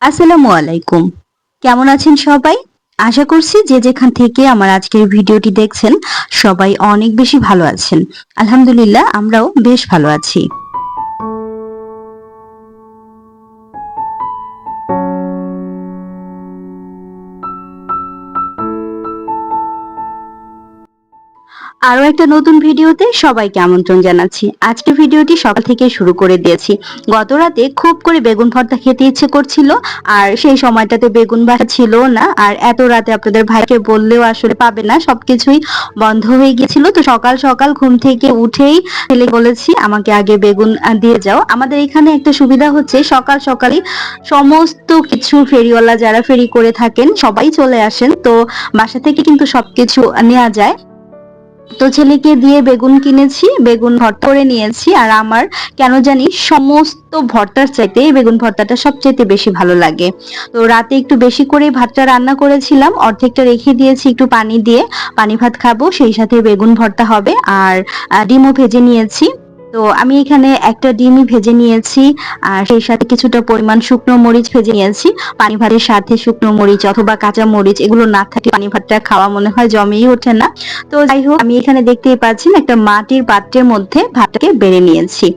আসসালামু আলাইকুম। কেমন আছেন সবাই? আশা করছি যে যেখান থেকে আমার আজকের ভিডিওটি দেখছেন সবাই অনেক বেশি ভালো আছেন। আলহামদুলিল্লাহ আমরাও বেশ ভালো আছি। আরো একটা নতুন ভিডিওতে সবাইকে আমন্ত্রণ জানাচ্ছি। আজকে ভিডিওটি সকাল থেকে শুরু করে দিয়েছি। গত রাতে খুব করে বেগুন ভর্তা খেতে ইচ্ছে করছিল, আর সেই সময়টাতে বেগুন বাটা ছিল না, আর এত রাতে আপনাদের ভাইকে বললেও আসলে পাবে না, সবকিছুই বন্ধ হয়ে গিয়েছিল। তো সকাল সকাল ঘুম থেকে উঠেই ছেলে বলেছি আমাকে আগে বেগুন দিয়ে যাও। আমাদের এখানে একটা সুবিধা হচ্ছে সকাল সকালই সমস্ত কিছু ফেরিওয়ালা যারা ফেরি করে থাকেন সবাই চলে আসেন, তো বাসা থেকে কিন্তু সবকিছু নেওয়া যায়। তো ছেলেকে দিয়ে বেগুন কিনেছি, বেগুন ভর্তা করে নিয়েছি। আর আমার কেন জানি সমস্ত ভর্তার চাইতে এই বেগুন ভর্তাটা সবচাইতে বেশি ভালো লাগে। তো রাতে একটু বেশি করে ভাতটা রান্না করেছিলাম, অর্ধেকটা রেখে দিয়েছি একটু পানি দিয়ে। পানি ভাত খাবো, সেই সাথে বেগুন ভর্তা হবে। আর ডিমও ভেজে নিয়েছি। তো আমি এখানে একটা ডিমই ভেজে নিয়েছি, আর সেই সাথে কিছুটা পরিমাণ শুকনো মরিচ ভেজে নিয়েছি। পানি ভাতের সাথে শুকনো মরিচ অথবা কাঁচা মরিচ এগুলো না থাকলে পানি ভাতটা খাওয়া মনে হয় জমেই ওঠে না। তো যাই হোক, আমি এখানে দেখতেই পাচ্ছেন একটা মাটির পাত্রের মধ্যে ভাতটাকে বেড়ে নিয়েছি।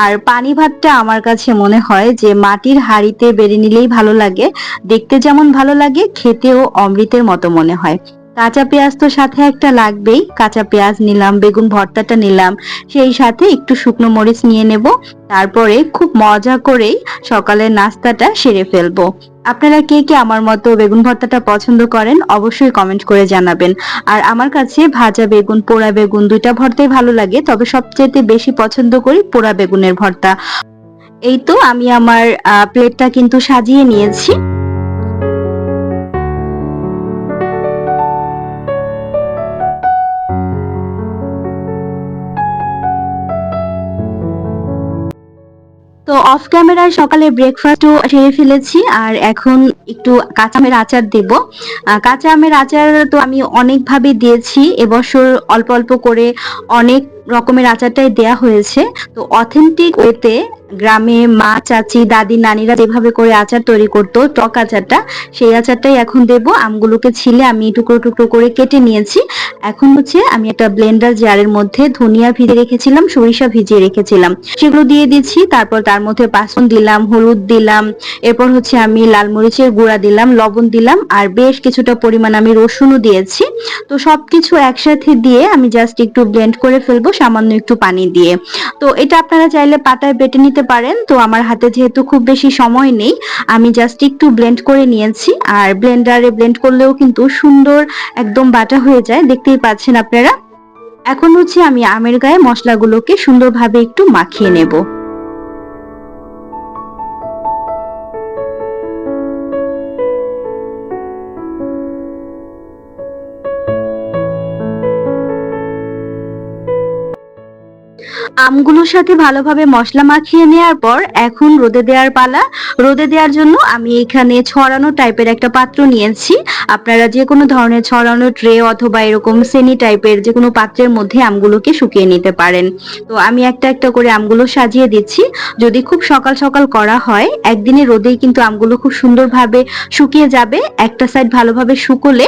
আর পানি ভাতটা আমার কাছে মনে হয় যে মাটির হাঁড়িতে বেড়ে নিলেই ভালো লাগে। দেখতে যেমন ভালো লাগে, খেতেও অমৃতের মতো মনে হয়। কাঁচা পেঁয়াজ তো সাথে একটা লাগবেই। কাঁচা পেঁয়াজ নিলাম, বেগুন ভর্তাটা নিলাম, সেই সাথে একটু শুকনো মরিচ নিয়ে নেব। তারপরে খুব মজা করেই সকালের নাস্তাটা সেরে ফেলবো। আপনারা কে কে আমার মতো বেগুন ভর্তাটা পছন্দ করেন অবশ্যই কমেন্ট করে জানাবেন। আর আমার কাছে ভাজা বেগুন, পোড়া বেগুন ২ টা ভর্তাই ভালো লাগে, তবে সবচাইতে বেশি পছন্দ করি পোড়া বেগুনের ভর্তা। এই তো আমি আমার প্লেটটা কিন্তু সাজিয়ে নিয়েছি। তো অফ ক্যামেরায় সকালে ব্রেকফাস্টও সেরে ফেলেছি, আর এখন একটু কাঁচা আমের আচার দেব। কাঁচা আমের আচার তো আমি অনেকভাবে দিয়েছি এবছর, অল্প অল্প করে অনেক রকমের আচারটাই দেয়া হয়েছে। তো অথেন্টিক ওয়েতে গ্রামে মা, চাচি, দাদি, নানিরা যেভাবে করে আচার তৈরি করতো টক আচারটা, সেই আচারটাই এখন দেব। আমগুলোকে ছিলে আমি টুকরো টুকরো করে কেটে নিয়েছি। এখন হচ্ছে আমি একটা ব্লেন্ডার জারের মধ্যে ধনিয়া ভিজিয়ে রেখেছিলাম, সরিষা ভিজিয়ে রেখেছিলাম, সেগুলো দিয়ে দিচ্ছি। তারপর তার মধ্যে পাঁচফোড়ন দিলাম, হলুদ দিলাম, এরপর হচ্ছে আমি লাল মরিচের গুঁড়া দিলাম, লবণ দিলাম, আর বেশ কিছুটা পরিমাণ আমি রসুনও দিয়েছি। তো সবকিছু একসাথে দিয়ে আমি জাস্ট একটু ব্লেন্ড করে ফেলবো সামান্য একটু পানি দিয়ে। তো এটা আপনারা চাইলে পাটায় বেটে নিতে পারেন, তো আমার হাতে যেহেতু খুব বেশি সময় নেই, আমি জাস্ট একটু ব্লেন্ড করে নিয়েছি। আর ব্লেন্ডারে ব্লেন্ড করলেও কিন্তু সুন্দর একদম বাটা হয়ে যায়, দেখতেই পাচ্ছেন আপনারা। এখন হচ্ছে আমি আমের গায়ে মশলাগুলোকে সুন্দরভাবে একটু মাখিয়ে নেব। আমগুলোর সাথে ভালোভাবে মশলা মাখিয়ে নেওয়ার পর এখন রোদে দেওয়ার পালা। রোদে দেওয়ার জন্য আমি এখানে ছড়ানো টাইপের একটা পাত্র নিয়েছি। আপনারা যে কোনো ধরনের ছড়ানো ট্রে অথবা এরকম সেনি টাইপের যে কোনো পাত্রের মধ্যে আমগুলোকে শুকিয়ে নিতে পারেন। তো আমি একটা একটা করে আমগুলো সাজিয়ে দিচ্ছি। যদি খুব সকাল সকাল করা হয় একদিনে রোদেই কিন্তু আমগুলো খুব সুন্দরভাবে শুকিয়ে যাবে। একটা সাইড ভালোভাবে শুকোলে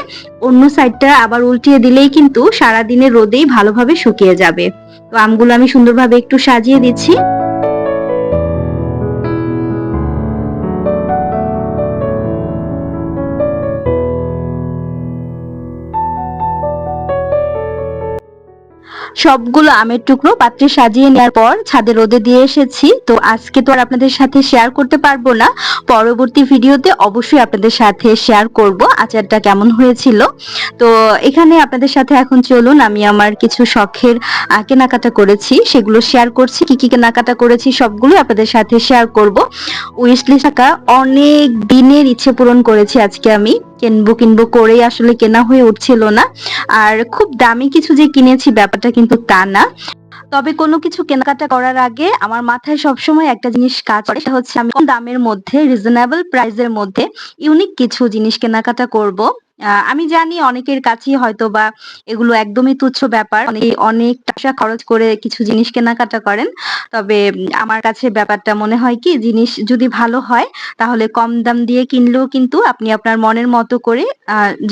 অন্য সাইডটা আবার উল্টিয়ে দিলেই কিন্তু সারাদিনের রোদেই ভালোভাবে শুকিয়ে যাবে। তো আমগুলো আমি সুন্দরভাবে একটু সাজিয়ে দিচ্ছি। সবগুলো আমের টুকরো পাত্রে সাজিয়ে নেওয়ার পর ছাদে রোদে দিয়ে এসেছি। তো আজকে তো আর আপনাদের সাথে শেয়ার করতে পারবো না, পরবর্তী ভিডিওতে অবশ্যই আপনাদের সাথে শেয়ার করব আচারটা কেমন হয়েছিল। তো এখানে আপনাদের সাথে এখন চলুন আমি আমার কিছু শখের কেনাকাটা করেছি সেগুলো শেয়ার করছি। কি কি কেনাকাটা করেছি সবগুলো আপনাদের সাথে শেয়ার করব। উইশ লিস্ট থাকা অনেক দিনের ইচ্ছে পূরণ করেছি আজকে আমি। কিনবো কিনবো করেই আসলে কেনা হয়ে উঠছিল না। আর খুব দামি কিছু যে কিনেছি ব্যাপারটা কিন্তু তা না। তবে কোনো কিছু কেনাকাটা করার আগে আমার মাথায় সবসময় একটা জিনিস কাজ করে, সেটা হচ্ছে আমি কম দামের মধ্যে রিজনেবল প্রাইসের মধ্যে ইউনিক কিছু জিনিস কেনাকাটা করব। আমি জানি অনেকের কাছেই হয়তোবা এগুলো একদমই তুচ্ছ ব্যাপার। অনেকেই অনেক টাকা খরচ করে কিছু জিনিস কেনাকাটা করেন। তবে আমার কাছে ব্যাপারটা মনে হয় কি জিনিস যদি ভালো হয় তাহলে কম দাম দিয়ে কিনলেও কিন্তু আপনি আপনার মনের মতো করে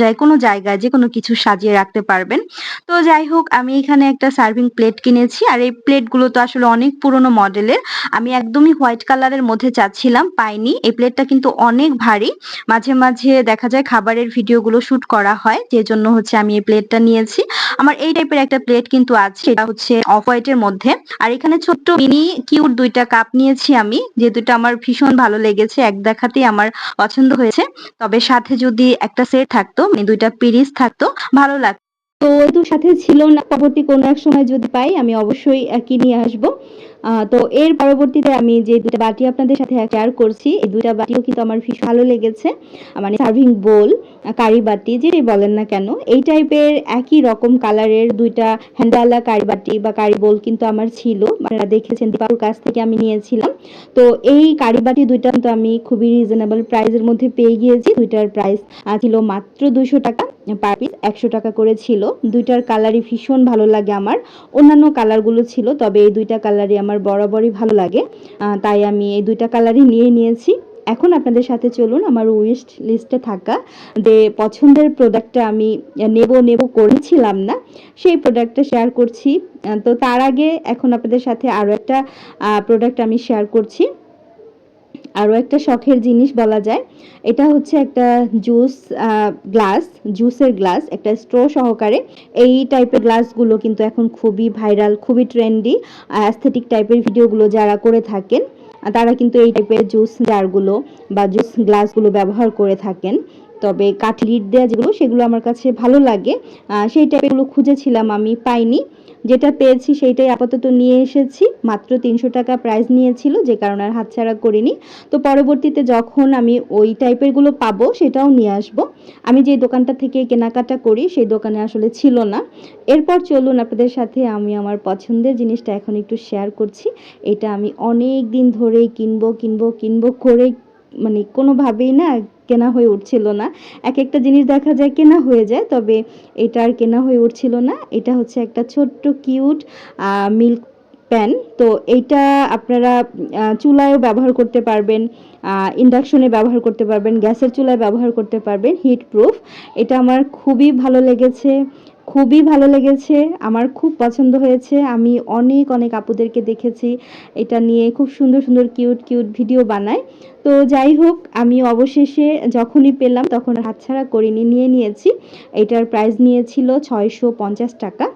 যেকোনো জায়গায় যেকোনো কিছু সাজিয়ে রাখতে পারবেন। তো যাই হোক আমি এখানে একটা সার্ভিং প্লেট কিনেছি। আর এই প্লেটগুলো তো আসলে অনেক পুরনো মডেলের। আমি একদমই হোয়াইট কালারের মধ্যে চাচ্ছিলাম, পাইনি। এই প্লেটটা কিন্তু অনেক ভারী। মাঝে, মাঝে দেখা যায় খাবারের ভিডিওগুলো শুট করা হয়। যেজন্য হচ্ছে আমি এই প্লেটটা নিয়েছি। আমার এই টাইপের একটা প্লেট কিন্তু আছে। সেটা হচ্ছে অফ হোয়াইট এর মধ্যে। আর এখানে ছোট্ট মিনি কিউট ২ টা কাপ নিয়েছি আমি। যে ২ টা আমার ভীষণ ভালো লেগেছে। এক দেখাতেই আমার পছন্দ হয়েছে। তবে সাথে যদি একটা সেট থাকতো, মানে ২ টা পিরিচ থাকতো, ভালো লাগতো। তো যেহেতু সাথে ছিল না, পরবর্তী কোনো এক সময় যদি পাই আমি অবশ্যই কিনে আসবো। তো এর পরবর্তীতে আমি যে ২ টা বাটি আপনাদের সাথে শেয়ার করছি, এই ২ টা বাটিও কিন্তু আমার ভীষণ ভালো লেগেছে। মানে সার্ভিং বোল, কারি বাটি যেটাই বলেন না কেন, এই টাইপের একই রকম কালারের ২ টা হ্যান্ডওয়ালা কারি বাটি বা কারি বোল কিন্তু আমার ছিল। আপনারা দেখেছেন দীপার কাছ থেকে আমি নিয়েছিলাম। তো এই কারি বাটি ২ টা কিন্তু আমি খুবই রিজনেবল প্রাইসের মধ্যে পেয়ে গিয়েছি। ২ টার প্রাইস ছিল মাত্র ৳২০০ পার পিস, ৳১০০ করে ছিল। ২ টার কালারই ভীষণ ভালো লাগে আমার। অন্যান্য কালারগুলো ছিল, তবে এই ২ টা কালারই আমার বরাবরই ভালো লাগে। তাই আমি এই ২ টা কালারই নিয়ে নিয়েছি। এখন আপনাদের সাথে চলুন আমার উইশ লিস্টে থাকা যে পছন্দের প্রোডাক্টটা আমি নেব করেছিলাম না, সেই প্রোডাক্টটা শেয়ার করছি। তো তার আগে এখন আপনাদের সাথে আরো একটা প্রোডাক্ট আমি শেয়ার করছি। আরো একটা শখের জিনিস বলা যায়। এটা হচ্ছে একটা জুস গ্লাস, জুসের গ্লাস, একটা স্ট্র সহকারে। এই টাইপের গ্লাসগুলো কিন্তু এখন খুবই ভাইরাল, খুবই ট্রেন্ডি। অ্যাস্থেটিক টাইপের ভিডিওগুলো যারা করে থাকেন তারা কিন্তু এই টাইপের জুস জারগুলো বা জুস গ্লাসগুলো ব্যবহার করে থাকেন। তবে কাঠ লিড দেওয়া যেগুলো সেগুলো আমার কাছে ভালো লাগে। সেই টাইপেরগুলো খুঁজেছিলাম, আমি পাইনি। যেটা পেয়েছি সেইটাই আপাতত নিয়ে এসেছি। মাত্র ৳৩০০ প্রাইস নিয়েছিল, যে কারণে আর হাতছাড়া করিনি। তো পরবর্তীতে যখন আমি ওই টাইপের গুলো পাবো সেটাও নিয়ে আসবো। আমি যে দোকানটা থেকে কেনাকাটা করি সেই দোকানে আসলে ছিল না। এরপর চলুন আপনাদের সাথে আমি আমার পছন্দের জিনিসটা এখন একটু শেয়ার করছি। এটা আমি অনেক দিন ধরেই কিনবো করে মানে কোনোভাবেই না কেনা হয়ে উঠছিল না। একেকটা জিনিস দেখা যায় কেনা হয়ে যায়, তবে এটা আর কেনা হয়ে উঠছিল না। এটা হচ্ছে একটা ছোট্ট কিউট মিল্ক প্যান। তো এইটা আপনারা চুলায়ও ব্যবহার করতে পারবেন, ইন্ডাকশনে ব্যবহার করতে পারবেন, গ্যাসের চুলায় ব্যবহার করতে পারবেন, হিট প্রুফ। এটা আমার খুবই ভালো লেগেছে, খুবই ভালো লেগেছে। আমার খুব পছন্দ হয়েছে। আমি অনেক আপুদেরকে দেখেছি এটা নিয়ে খুব সুন্দর কিউট ভিডিও বানায়। তো যাই হোক আমি অবশেষে যখনই পেলাম তখন আর হাতছাড়া করিনি, নিয়ে নিয়েছি। এটার প্রাইস নিয়েছিল ৳৬৫০।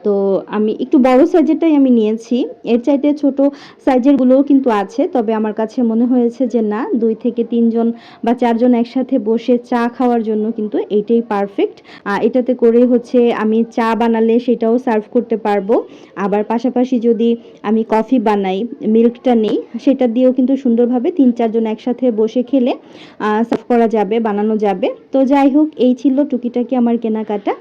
তো আমি একটু বড় সাইজেরটাই আমি নিয়েছি। এর চাইতে ছোট সাইজের গুলোও কিন্তু আছে। তবে আমার কাছে মনে হয়েছে যে না, ২ থেকে ৩ জন বা ৪ জন একসাথে বসে চা খাওয়ার জন্য কিন্তু এইটাই পারফেক্ট। এটাতে করে হচ্ছে আমি চা বানালে সেটাও সার্ভ করতে পারবো। আবার পাশাপাশি যদি আমি কফি বানাই, মিল্কটা নেই, সেটা দিয়েও কিন্তু সুন্দরভাবে ৩-৪ জন একসাথে বসে খেলে সার্ভ করা যাবে, বানানো যাবে। তো যাই হোক এই ছিল টুকিটাকি আমার কেনাকাটা।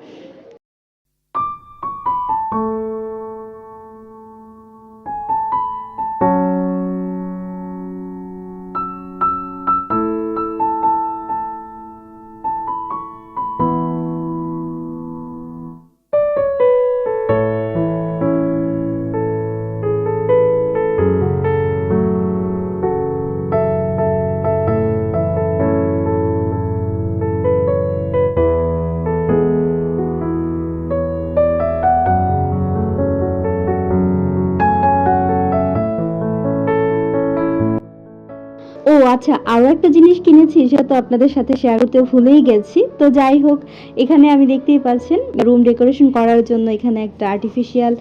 ও আচ্ছা, আরো একটা জিনিস কিনেছি সেটা তো আপনাদের সাথে শেয়ার করতে ভুলেই গেছি। তো যাই হোক, এখানে আমি দেখতেই পাচ্ছেন রুম ডেকোরেশন করার জন্য এখানে একটা আর্টিফিশিয়াল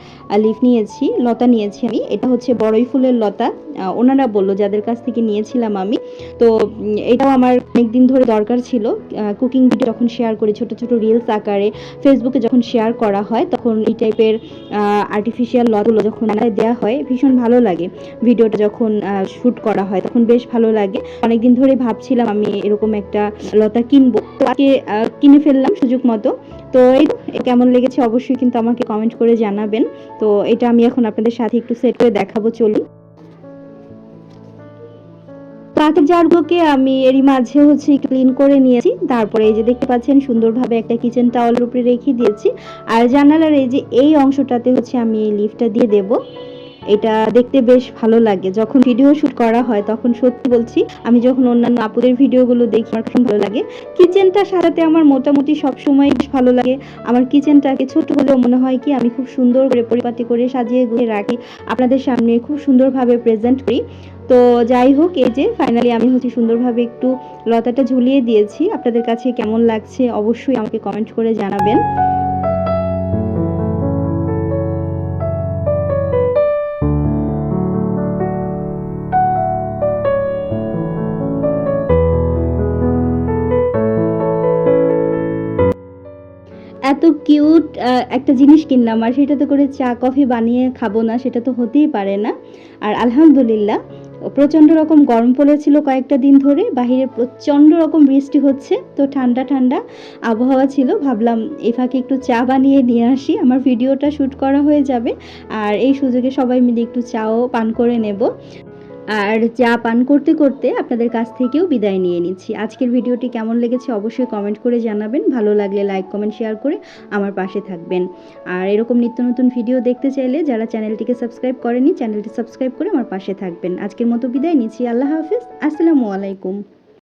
লিফ নিয়েছি, লতা নিয়েছি আমি। এটা হচ্ছে বড়ই ফুলের লতা। ওনারা বলল যাদের কাছ থেকে নিয়েছিলাম আমি। তো এটাও আমার অনেকদিন ধরে দরকার ছিল। কুকিং ভিডিও যখন শেয়ার করি ছোট রিলস আকারে ফেসবুকে যখন শেয়ার করা হয় তখন এই টাইপের আর্টিফিশিয়াল লতাগুলো যখন দেওয়া হয় ভীষণ ভালো লাগে। ভিডিওটা যখন শুট করা হয় তখন বেশ ভালো লাগে। অনেকদিন ধরে ভাবছিলাম আমি এরকম একটা লতা কিনবো, তো আজকে কিনে ফেললাম সুযোগ মতো। তো এই কেমন লেগেছে অবশ্যই কিন্তু আমাকে কমেন্ট করে জানাবেন। তো এটা আমি এখন আপনাদের সাথে একটু সেট করে দেখাবো, চলুন। তো কাঠের জারগুলোকে আমি এরই মাঝে হচ্ছে একটু ক্লিন করে নিয়েছি। তারপরে এই যে দেখতে পাচ্ছেন সুন্দরভাবে একটা কিচেন টাওয়ালের উপরে রেখে দিয়েছি। আর জানালার এই যে এই অংশটাতে হচ্ছে আমি এই লিফটটা দিয়ে দেব। এটা দেখতে বেশ ভালো লাগে যখন ভিডিও শুট করা হয়, তখন সত্যি বলছি আমি যখন অন্যান্য আপুদের ভিডিওগুলো দেখি আমার খুব ভালো লাগে। কিচেনটা সাজাতে আমার মোটামুটি সবসময় বেশ ভালো লাগে। আমার কিচেনটাকে ছোট হলেও মনে হয় কি আমি খুব সুন্দর করে পরিপাটি করে সাজিয়ে গুছিয়ে রাখি, আপনাদের সামনে খুব সুন্দরভাবে প্রেজেন্ট করি। তো যাই হোক, এই যে ফাইনালি আমি হচ্ছে সুন্দরভাবে একটু লতাটা ঝুলিয়ে দিয়েছি। আপনাদের কাছে কেমন লাগছে অবশ্যই আমাকে কমেন্ট করে জানাবেন। এত কিউট একটা জিনিস কিনলাম, আর সেটাতে করে চা কফি বানিয়ে খাবো না, সেটা তো হতেই পারে না। আর আলহামদুলিল্লাহ প্রচণ্ড রকম গরম পড়েছিল কয়েকটা দিন ধরে, বাহিরে প্রচণ্ড রকম বৃষ্টি হচ্ছে, তো ঠান্ডা ঠান্ডা আবহাওয়া ছিল। ভাবলাম এই ফাঁকে একটু চা বানিয়ে নিয়ে আসি, আমার ভিডিওটা শ্যুট করা হয়ে যাবে, আর এই সুযোগে সবাই মিলে একটু চাও পান করে নেব। আর চা পান করতে করতে আপনাদের কাছ থেকেও বিদায় নিয়ে নিচ্ছি। আজকের ভিডিওটি কেমন লেগেছে অবশ্যই কমেন্ট করে জানাবেন। ভালো লাগলে লাইক কমেন্ট শেয়ার করে আমার পাশে থাকবেন। আর এরকম নিত্য নতুন ভিডিও দেখতে চাইলে যারা চ্যানেলটিকে সাবস্ক্রাইব করেনি, চ্যানেলটি সাবস্ক্রাইব করে আমার পাশে থাকবেন। আজকের মতো বিদায় নিচ্ছি। আল্লাহ হাফিজ, আসসালামু আলাইকুম।